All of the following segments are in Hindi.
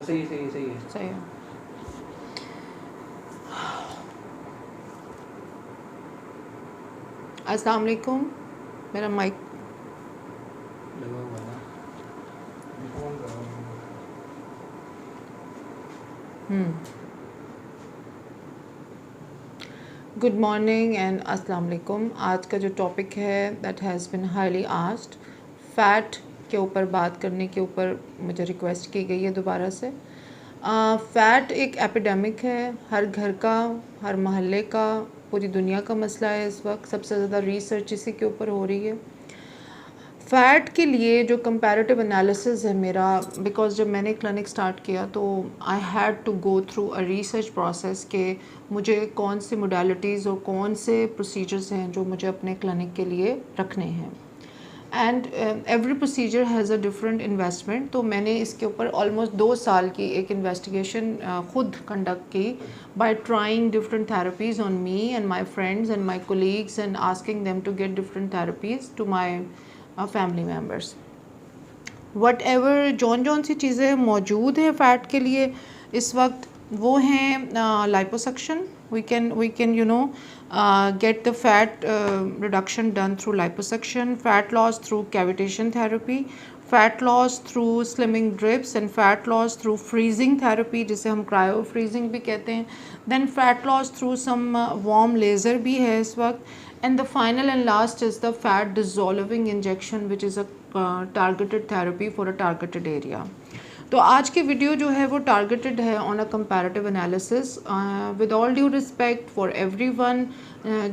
सही सही सही है। सही है। अस्सलाम वालेकुम, मेरा माइक लगा हुआ है ना, फोन कर रहा हूँ। गुड मॉर्निंग एंड अस्सलाम वालेकुम। आज का जो टॉपिक है that has been highly asked, fat के ऊपर बात करने के ऊपर मुझे रिक्वेस्ट की गई है दोबारा से। फ़ैट एक एपिडेमिक है, हर घर का, हर मोहल्ले का, पूरी दुनिया का मसला है। इस वक्त सबसे ज़्यादा रिसर्च इसी के ऊपर हो रही है। फ़ैट के लिए जो कंपैरेटिव एनालिसिस है मेरा, बिकॉज़ जब मैंने क्लिनिक स्टार्ट किया तो I had to go through a research process के मुझे कौन सी मोडालिटीज़ और कौन से प्रोसीजर्स हैं जो मुझे अपने क्लिनिक के लिए रखने हैं। And every procedure has a different investment. तो मैंने इसके ऊपर ऑलमोस्ट 2 साल की एक इन्वेस्टिगेशन ख़ुद कंडक्ट की by trying different therapies on me and my friends and my colleagues and asking them to get different therapies to my family members. Whatever जौन सी चीज़ें मौजूद हैं फ़ैट के लिए इस वक्त, वो हैं liposuction. We can you know get the fat reduction done through liposuction, fat loss through cavitation therapy, fat loss through slimming drips and fat loss through freezing therapy जिसे हम cryo freezing भी कहते हैं, then fat loss through some warm laser भी है इस वक्त, and the final and last is the fat dissolving injection which is a targeted therapy for a targeted area. तो आज की वीडियो जो है वो टारगेटेड है on a comparative analysis with all due respect for everyone.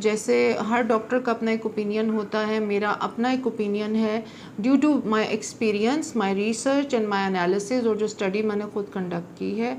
जैसे हर डॉक्टर का अपना एक ओपिनियन होता है, मेरा अपना एक ओपिनियन है due to my experience, my research and my analysis, और जो स्टडी मैंने खुद कंडक्ट की है,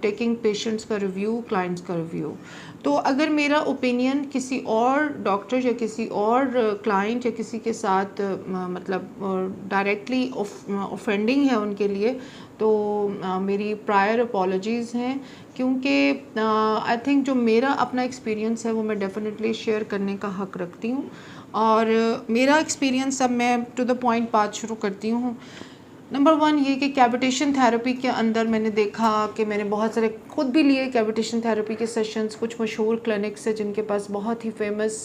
टेकिंग पेशेंट्स का रिव्यू, क्लाइंट्स का रिव्यू। तो अगर मेरा ओपिनियन किसी और डॉक्टर या किसी और क्लाइंट या किसी के साथ मतलब डायरेक्टली ऑफेंडिंग है उनके लिए, तो मेरी प्रायर अपॉलॉजीज़ हैं, क्योंकि आई थिंक जो मेरा अपना एक्सपीरियंस है वो मैं डेफिनेटली शेयर करने का हक़ रखती हूँ। और मेरा एक्सपीरियंस, अब मैं टू द पॉइंट बात शुरू करती हूँ। नंबर 1 ये कि कैविटेशन थेरेपी के अंदर मैंने देखा कि मैंने बहुत सारे खुद भी लिए कैविटेशन थेरेपी के सेशंस, कुछ मशहूर क्लिनिक्स है जिनके पास बहुत ही फेमस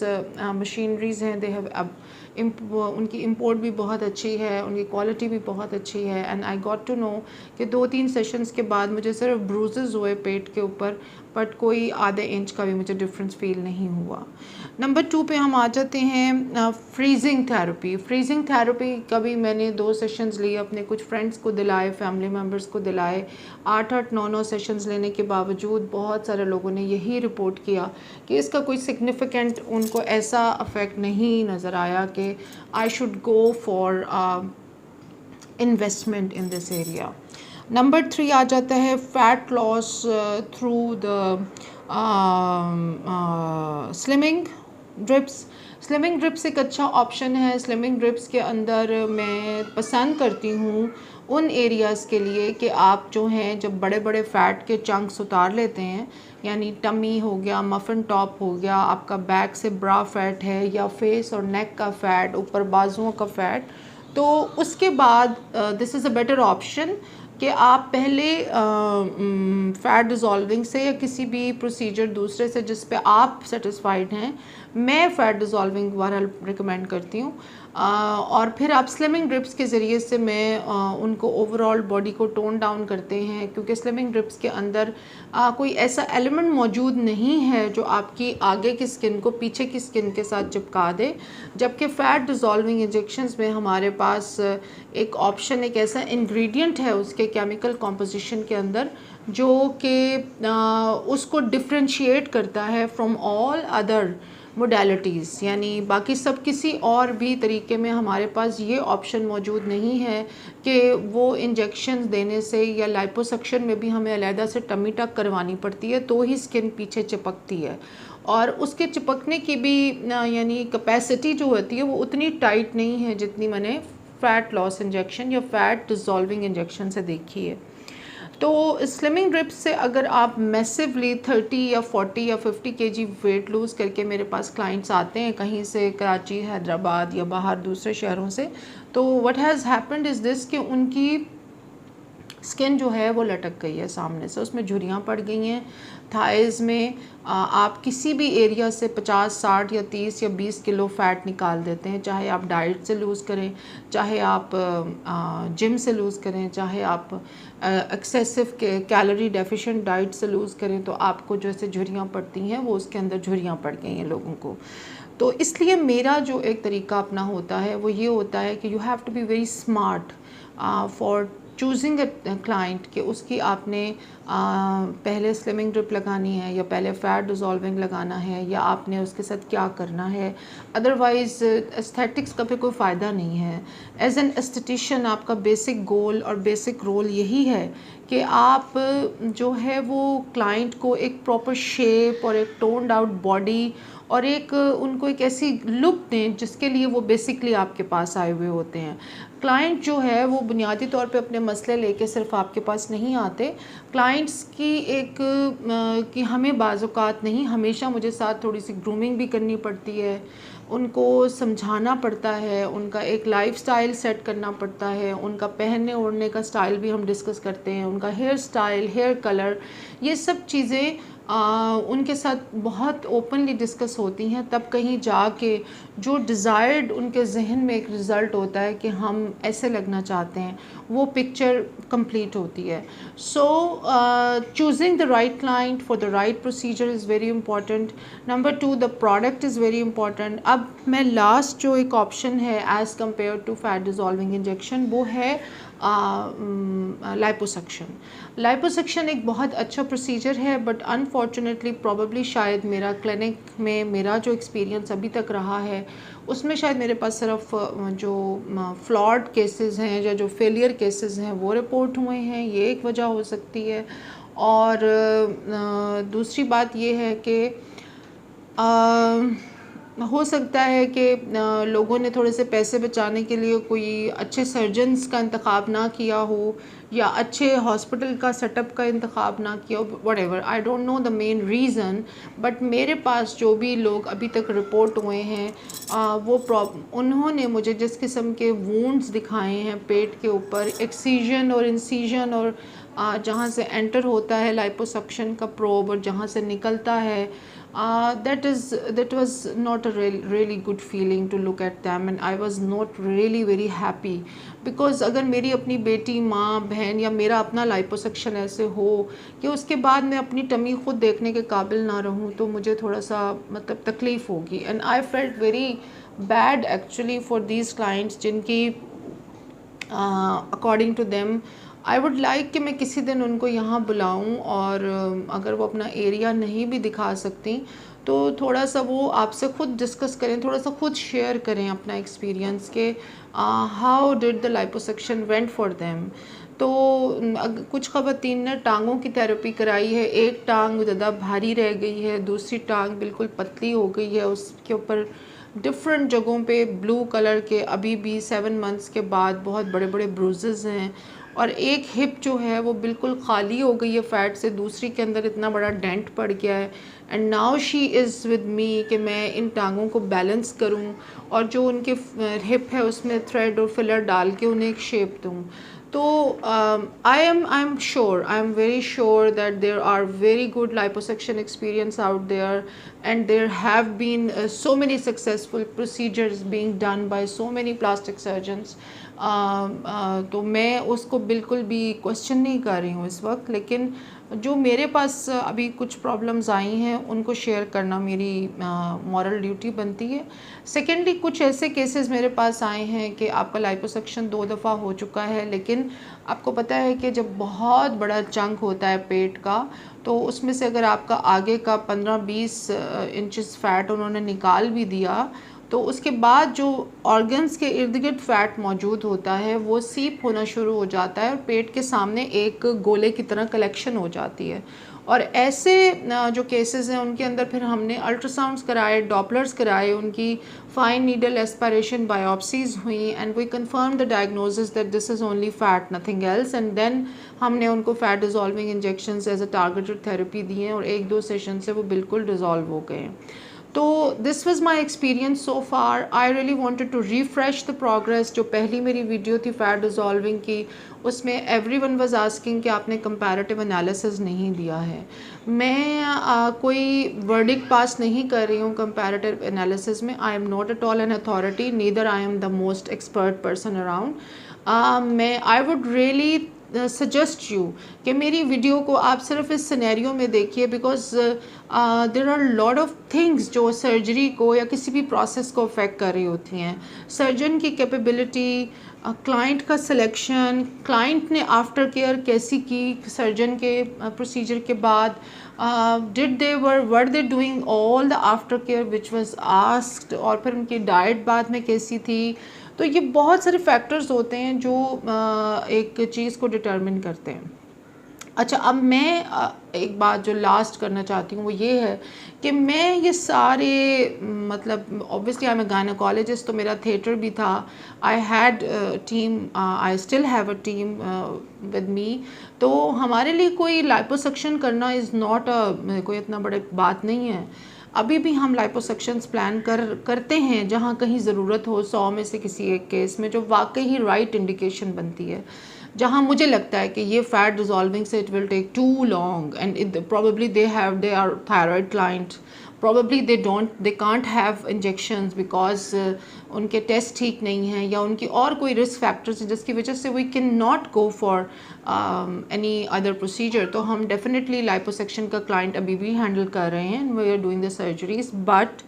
मशीनरीज़ हैं, दे हैव अब उनकी इंपोर्ट भी बहुत अच्छी है, उनकी क्वालिटी भी बहुत अच्छी है। And I got to know कि 2-3 सेशंस के बाद मुझे सिर्फ ब्रूजेस हुए पेट के ऊपर, बट कोई आधे इंच का भी मुझे डिफरेंस फील नहीं हुआ। नंबर 2 पे हम आ जाते हैं फ्रीजिंग थेरेपी। फ्रीजिंग थेरेपी का भी मैंने 2 सेशंस लिए, अपने कुछ फ्रेंड्स को दिलाए, फैमिली मेम्बर्स को दिलाए। 8-8, 9-9 सेशंस लेने के बावजूद बहुत सारे लोगों ने यही रिपोर्ट किया कि इसका कोई सिग्निफिकेंट उनको ऐसा अफेक्ट नहीं नज़र आया कि I should go for investment in this area. Number 3 आ जाता है fat loss through the slimming drips. Slimming drips एक अच्छा ऑप्शन है। स्लिमिंग ड्रिप्स के अंदर मैं पसंद करती हूँ उन एरियाज़ के लिए कि आप जो हैं जब बड़े बड़े फ़ैट के चंक्स उतार लेते हैं, यानी टमी हो गया, मफ़िन टॉप हो गया, आपका बैक से ब्रा फैट है, या फेस और नेक का फ़ैट, ऊपर बाजुओं का फ़ैट, तो उसके बाद this is a better option कि आप पहले फ़ैट डिज़ोल्विंग से या किसी भी प्रोसीजर दूसरे से जिस पे आप सेटिस्फाइड हैं, मैं फ़ैट डिज़ोल्विंग वाला रिकमेंड करती हूँ। और फिर आप स्लिमिंग ड्रिप्स के ज़रिए से मैं उनको ओवरऑल बॉडी को टोन डाउन करते हैं, क्योंकि स्लिमिंग ड्रिप्स के अंदर कोई ऐसा एलिमेंट मौजूद नहीं है जो आपकी आगे की स्किन को पीछे की स्किन के साथ चिपका दे। जबकि फ़ैट डिज़ोल्विंग इंजेक्शंस में हमारे पास एक ऑप्शन, एक ऐसा इंग्रेडिएंट है उसके केमिकल कॉम्पोजिशन के अंदर जो कि उसको डिफ्रेंशिएट करता है फ्रॉम ऑल अदर मोडेलिटीज़, यानी बाकी सब किसी और भी तरीके में हमारे पास ये ऑप्शन मौजूद नहीं है कि वो इंजेक्शन देने से, या लाइपोसक्शन में भी हमें अलहदा से टमी टक करवानी पड़ती है तो ही स्किन पीछे चिपकती है, और उसके चिपकने की भी यानी कैपेसिटी जो होती है वो उतनी टाइट नहीं है जितनी मैंने फ़ैट लॉस इंजेक्शन या फ़ैट डिज़ोल्विंग इंजेक्शन से देखी है। तो स्लिमिंग ड्रिप्स से अगर आप मैसिवली 30 या 40 या 50 केजी वेट लूज़ करके, मेरे पास क्लाइंट्स आते हैं कहीं से, कराची, हैदराबाद या बाहर दूसरे शहरों से, तो what has happened is this कि उनकी स्किन जो है वो लटक गई है सामने से, उसमें झुर्रियाँ पड़ गई हैं थाइज़ में। आप किसी भी एरिया से 50, 60 या 30 या 20 किलो फ़ैट निकाल देते हैं, चाहे आप डाइट से लूज़ करें, चाहे आप जिम से लूज़ करें, चाहे आप एक्सेसिव कैलोरी डेफिशिएंट डाइट से लूज़ करें, तो आपको जैसे झुर्रियाँ पड़ती हैं वो उसके अंदर झुर्रियाँ पड़ गई हैं लोगों को। तो इसलिए मेरा जो एक तरीका अपना होता है वो ये होता है कि you have to be very smart for choosing a client, कि उसकी आपने पहले स्लिमिंग ड्रिप लगानी है या पहले फ़ैट डिज़ोल्विंग लगाना है या आपने उसके साथ क्या करना है। अदरवाइज़ एस्थेटिक्स का भी कोई फ़ायदा नहीं है। एज एन एस्थेटिशियन आपका बेसिक गोल और बेसिक रोल यही है कि आप जो है वो क्लाइंट को एक प्रॉपर शेप और एक टोन्ड आउट बॉडी और एक उनको एक ऐसी लुक दें जिसके लिए वो बेसिकली आपके पास आए हुए होते हैं। क्लाइंट जो है वो बुनियादी तौर पे अपने मसले लेके सिर्फ आपके पास नहीं आते। क्लाइंट्स की एक कि हमें बाज़-औक़ात नहीं, हमेशा मुझे साथ थोड़ी सी ग्रूमिंग भी करनी पड़ती है, उनको समझाना पड़ता है, उनका एक लाइफ़स्टाइल सेट करना पड़ता है, उनका पहनने ओढ़ने का स्टाइल भी हम डिस्कस करते हैं, उनका हेयर स्टाइल, हेयर कलर, ये सब चीज़ें उनके साथ बहुत ओपनली डिस्कस होती हैं। तब कहीं जाके जो डिज़ायर्ड उनके जहन में एक रिज़ल्ट होता है कि हम ऐसे लगना चाहते हैं, वो पिक्चर कंप्लीट होती है। So choosing the right client for the right procedure is very important. Number 2, the product is very important. अब मैं लास्ट जो एक ऑप्शन है as compare to fat dissolving injection, वो है लाइपोसक्शन। लाइपोसक्शन एक बहुत अच्छा प्रोसीजर है, बट अनफॉर्चुनेटली प्रॉबली शायद मेरा क्लिनिक में मेरा जो एक्सपीरियंस अभी तक रहा है उसमें शायद मेरे पास सिर्फ जो फ्लॉड केसेस हैं या जो फेलियर केसेस हैं वो रिपोर्ट हुए हैं, ये एक वजह हो सकती है। और दूसरी बात ये है कि हो सकता है कि लोगों ने थोड़े से पैसे बचाने के लिए कोई अच्छे सर्जन्स का इंतखाब ना किया हो या अच्छे हॉस्पिटल का सेटअप का इंतखाब ना किया हो, whatever, I don't know the main reason. But मेरे पास जो भी लोग अभी तक रिपोर्ट हुए हैं उन्होंने मुझे जिस किस्म के वूंड्स दिखाए हैं पेट के ऊपर, एक्सीजन और इंसीजन और जहाँ से एंटर होता है लाइपोसक्शन का प्रोब और जहाँ से निकलता है, that was not a really good feeling to look at them, and I was not really very happy because अगर मेरी अपनी बेटी, माँ, बहन या मेरा अपना लाइपोसक्शन ऐसे हो कि उसके बाद मैं अपनी टमी खुद देखने के काबिल ना रहूँ, तो मुझे थोड़ा सा मतलब तकलीफ़ होगी। And I felt very bad actually for these clients जिनकी according to them I would like कि मैं किसी दिन उनको यहाँ बुलाऊँ और अगर वो अपना एरिया नहीं भी दिखा सकती तो थोड़ा सा वो आपसे ख़ुद डिस्कस करें, थोड़ा सा ख़ुद शेयर करें अपना एक्सपीरियंस के how did the liposuction went for them. तो कुछ ख़वातीन ने टांगों की थेरेपी कराई है, एक टांग ज़्यादा भारी रह गई है, दूसरी टांग बिल्कुल पतली हो गई है, उसके ऊपर डिफरेंट जगहों पे ब्लू कलर के अभी भी 7 मंथ्स के बाद बहुत बड़े बड़े ब्रूजेस हैं, और एक हिप जो है वो बिल्कुल खाली हो गई है फ़ैट से, दूसरी के अंदर इतना बड़ा डेंट पड़ गया है। And now she is with me कि मैं इन टांगों को बैलेंस करूं और जो उनके हिप है उसमें थ्रेड और फिलर डाल के उन्हें एक शेप दूं। तो I am sure, I am very sure that there are very good liposuction experience out there, and there have been so many successful procedures being done by so many plastic surgeons. तो मैं उसको बिल्कुल भी क्वेश्चन नहीं कर रही हूँ इस वक्त, लेकिन जो मेरे पास अभी कुछ प्रॉब्लम्स आई हैं उनको शेयर करना मेरी मॉरल ड्यूटी बनती है। सेकेंडली, कुछ ऐसे केसेस मेरे पास आए हैं कि आपका लाइपोसक्शन 2 दफ़ा हो चुका है, लेकिन आपको पता है कि जब बहुत बड़ा चंक होता है पेट का, तो उसमें से अगर आपका आगे का 15-20 इंचेस फ़ैट उन्होंने निकाल भी दिया, तो उसके बाद जो ऑर्गन्स के इर्द गिर्द फ़ैट मौजूद होता है वो सीप होना शुरू हो जाता है और पेट के सामने एक गोले की तरह कलेक्शन हो जाती है। और ऐसे जो केसेस हैं उनके अंदर फिर हमने अल्ट्रासाउंड्स कराए, डॉपलर्स कराए, उनकी फाइन नीडल एस्पायरेशन बायोप्सीज हुई, and we confirm the diagnosis that this is only fat, nothing else. And then हमने उनको fat dissolving injections as a targeted therapy दी हैं और 1-2 सेशन से वो बिल्कुल डिज़ोल्व हो गए हैं। तो this was my experience so far. I really wanted to refresh the progress. जो पहली मेरी वीडियो थी फैट डिज़ोल्विंग की, उसमें एवरीवन वाज आस्किंग कि आपने कंपैरेटिव एनालिसिस नहीं दिया है. मैं कोई वर्डिक्ट पास नहीं कर रही हूँ कंपैरेटिव एनालिसिस में. I am not at all an authority, neither I am the most expert person around. मैं I would really suggest you कि मेरी वीडियो को आप सिर्फ इस सिनेरियो में देखिए, because there are lot of things जो सर्जरी को या किसी भी प्रोसेस को अफेक्ट कर रही होती हैं. सर्जन की कैपेबिलिटी, क्लाइंट का सिलेक्शन, क्लाइंट ने आफ्टर केयर कैसी की सर्जन के प्रोसीजर के बाद, did they were they doing all the after care which was asked, और फिर उनकी डाइट बाद में कैसी थी. तो ये बहुत सारे फैक्टर्स होते हैं जो एक चीज़ को डिटर्मिन करते हैं. अच्छा, अब मैं एक बात जो लास्ट करना चाहती हूँ वो ये है कि मैं ये सारे मतलब obviously I am a gynaecologist, तो मेरा थिएटर भी था. I had team, I still have a team with me. तो हमारे लिए कोई लाइपोसक्शन करना इज़ नॉट कोई इतना बड़ी बात नहीं है. अभी भी हम लाइपोसक्शंस प्लान करते हैं जहाँ कहीं ज़रूरत हो, 100 में से किसी एक केस में जो वाकई ही राइट इंडिकेशन बनती है, जहाँ मुझे लगता है कि ये फैट डिज़ोल्विंग से it will take too long and probably they are thyroid client, probably they can't have injections because उनके टेस्ट ठीक नहीं हैं या उनकी और कोई रिस्क फैक्टर्स हैं जिसकी वजह से we can not go for any other procedure. तो हम डेफिनेटली लाइपोसक्शन का क्लाइंट अभी भी हैंडल कर रहे हैं, we are doing the surgeries. But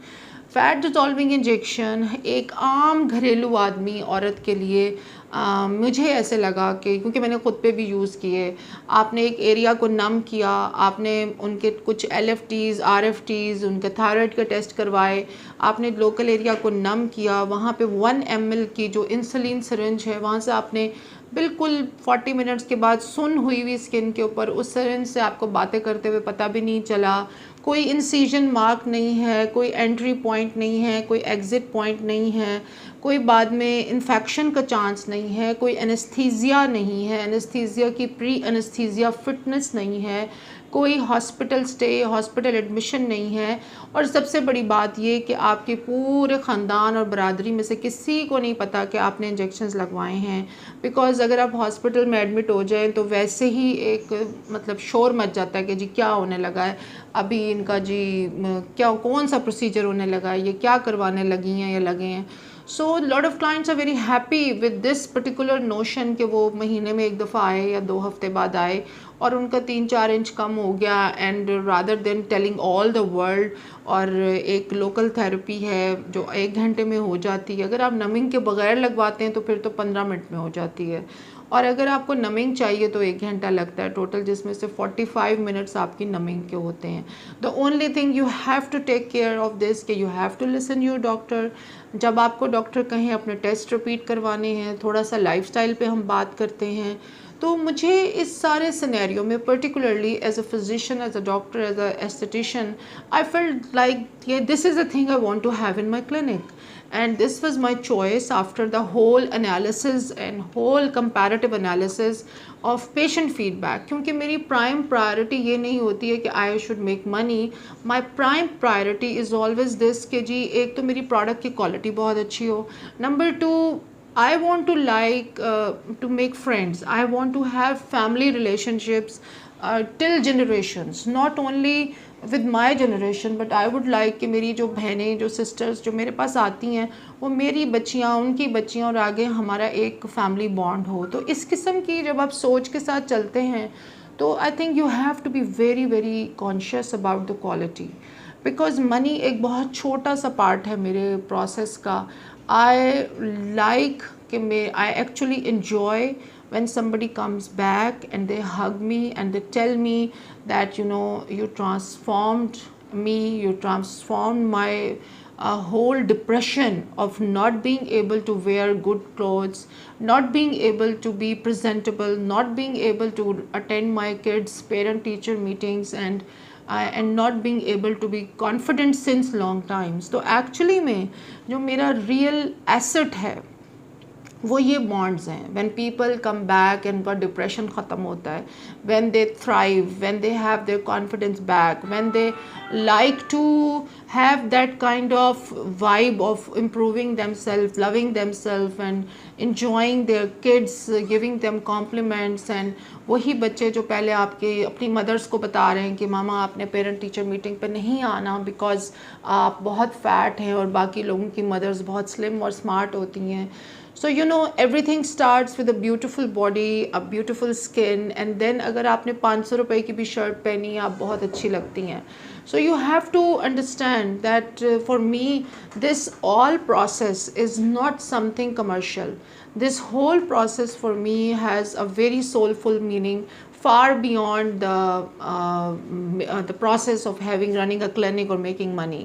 fat dissolving injection एक आम घरेलू आदमी औरत के लिए मुझे ऐसे लगा कि, क्योंकि मैंने ख़ुद पे भी यूज़ किए, आपने एक एरिया को नम किया, आपने उनके कुछ LFTs RFTs उनके थायराइड के टेस्ट करवाए, आपने लोकल एरिया को नम किया, वहाँ पे 1 ml की जो इंसुलिन सिरिंज है वहाँ से आपने बिल्कुल 40 मिनट्स के बाद सुन हुई हुई स्किन के ऊपर उस सिरिंज से आपको बातें करते हुए पता भी नहीं चला. कोई इंसिजन मार्क नहीं है, कोई एंट्री पॉइंट नहीं है, कोई एग्ज़िट पॉइंट नहीं है, कोई बाद में इन्फेक्शन का चांस नहीं है, कोई एनेस्थीसिया नहीं है, एनेस्थीसिया की प्री एनेस्थीसिया फिटनेस नहीं है, कोई हॉस्पिटल स्टे, हॉस्पिटल एडमिशन नहीं है. और सबसे बड़ी बात ये कि आपके पूरे ख़ानदान और बरादरी में से किसी को नहीं पता कि आपने इंजेक्शंस लगवाए हैं. बिकॉज़ अगर आप हॉस्पिटल में एडमिट हो जाएं तो वैसे ही एक मतलब शोर मच जाता है कि जी क्या होने लगा है, अभी इनका जी क्या कौन सा प्रोसीजर होने लगा है, ये क्या करवाने लगी हैं या लगे हैं. So lot of clients are very happy with this particular notion कि वो महीने में एक दफ़ा आए या 2 हफ्ते बाद आए और उनका 3-4 इंच कम हो गया, and rather than telling all the world. और एक लोकल थेरेपी है जो 1 घंटे में हो जाती है. अगर आप नमिंग के बगैर लगवाते हैं तो फिर तो 15 मिनट में हो जाती है, और अगर आपको नमिंग चाहिए तो 1 घंटा लगता है टोटल, जिसमें से 45 मिनट्स आपकी नमिंग के होते हैं. The only thing you have to take care of this कि you have to listen your doctor. जब आपको डॉक्टर कहें अपने टेस्ट रिपीट करवाने हैं, थोड़ा सा लाइफस्टाइल पे हम बात करते हैं. तो मुझे इस सारे सिनेरियो में particularly as a physician, as a doctor, as a aesthetician, I felt like this is a thing I want to have in my clinic. And this was my choice after the whole analysis and whole comparative analysis of patient feedback. क्योंकि मेरी prime priority ये नहीं होती है कि I should make money. My prime priority is always this कि जी एक तो मेरी product की quality बहुत अच्छी हो. Number 2, I want to to make friends. I want to have family relationships till generations, not only with my generation, but I would like कि मेरी जो बहनें, जो सिस्टर्स जो मेरे पास आती हैं, वो मेरी बच्चियाँ, उनकी बच्चियाँ, और आगे हमारा एक फैमिली बॉन्ड हो. तो इस किस्म की जब आप सोच के साथ चलते हैं तो I think you have to be very very conscious about the quality, because money एक बहुत छोटा सा पार्ट है मेरे प्रोसेस का. आई लाइक कि I actually enjoy when somebody comes back and they hug me and they tell me that you transformed me, you transformed my whole depression of not being able to wear good clothes, not being able to be presentable, not being able to attend my kids' parent-teacher meetings, and not being able to be confident since long times. तो actually में जो मेरा real asset है वो ये बॉन्ड्स हैं। When people come back and उनका डिप्रेशन ख़त्म होता है, when they thrive, when they have their confidence back, when they like to have that kind of vibe of improving themselves, loving themselves and enjoying their kids, giving them compliments, and वही बच्चे जो पहले आपके अपनी मदर्स को बता रहे हैं कि मामा आपने पेरेंट टीचर मीटिंग पे नहीं आना बिकॉज आप बहुत फ़ैट हैं और बाकी लोगों की मदर्स बहुत स्लिम और स्मार्ट होती हैं. So you know everything starts with a beautiful body, a beautiful skin, and then अगर आपने 500 रुपए की भी शर्ट पहनी आप बहुत अच्छी लगती हैं. So you have to understand that for me this all process is not something commercial. This whole process for me has a very soulful meaning, far beyond the process of running a clinic or making money.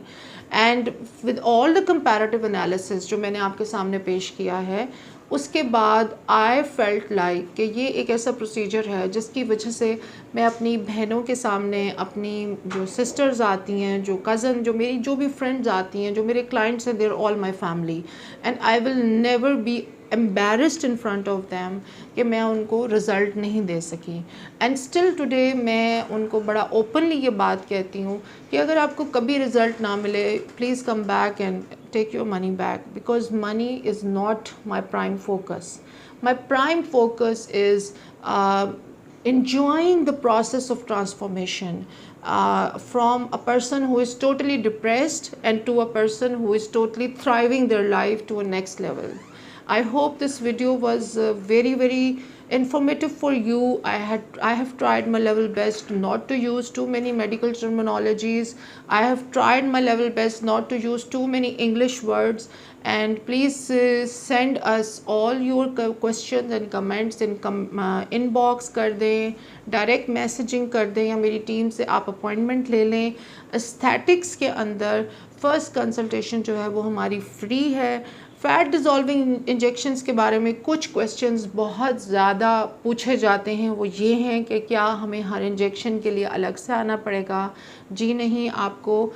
And with all the comparative analysis जो मैंने आपके सामने पेश किया है, उसके बाद I felt like कि ये एक ऐसा प्रोसीजर है जिसकी वजह से मैं अपनी बहनों के सामने, अपनी जो सिस्टर्स आती हैं, जो कज़न, जो मेरी जो भी फ्रेंड्स आती हैं, जो मेरे क्लाइंट्स हैं, they're all my family, and I will never be embarrassed in front of them कि मैं उनको रिज़ल्ट नहीं दे सकी. एंड स्टिल टुडे मैं उनको बड़ा ओपनली ये बात कहती हूँ कि अगर आपको कभी रिज़ल्ट ना मिले, please come back and take your money back, because money is not my prime focus. My prime focus is enjoying the process of transformation from a person who is totally depressed and to a person who is totally thriving their life to a next level. I hope this video was very informative for you. I have tried my level best not to use too many medical terminologies. I have tried my level best not to use too many English words. And please send us all your questions and comments in inbox कर दें, direct messaging कर दें, या मेरी टीम से आप अपॉइंटमेंट ले लें. एस्थेटिक्स के अंदर फर्स्ट कंसल्टेशन जो है वो हमारी फ्री है. फैट डिज़ोल्विंग इंजेक्शंस के बारे में कुछ क्वेश्चंस बहुत ज़्यादा पूछे जाते हैं. वो ये हैं कि क्या हमें हर इंजेक्शन के लिए अलग से आना पड़ेगा? जी नहीं, आपको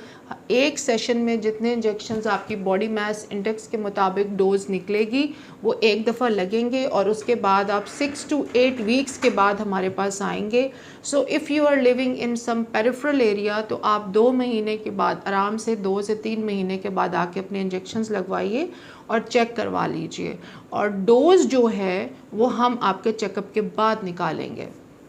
एक सेशन में जितने इंजेक्शंस आपकी बॉडी मास इंडेक्स के मुताबिक डोज निकलेगी वो एक दफ़ा लगेंगे और उसके बाद आप 6 to 8 वीक्स के बाद हमारे पास आएंगे. So if you are living in some peripheral area तो आप 2 महीने के बाद आराम से 2 से 3 महीने के बाद आके अपने इंजेक्शंस लगवाइए और चेक करवा लीजिए, और डोज जो है वो हम आपके चेकअप के बाद निकालेंगे.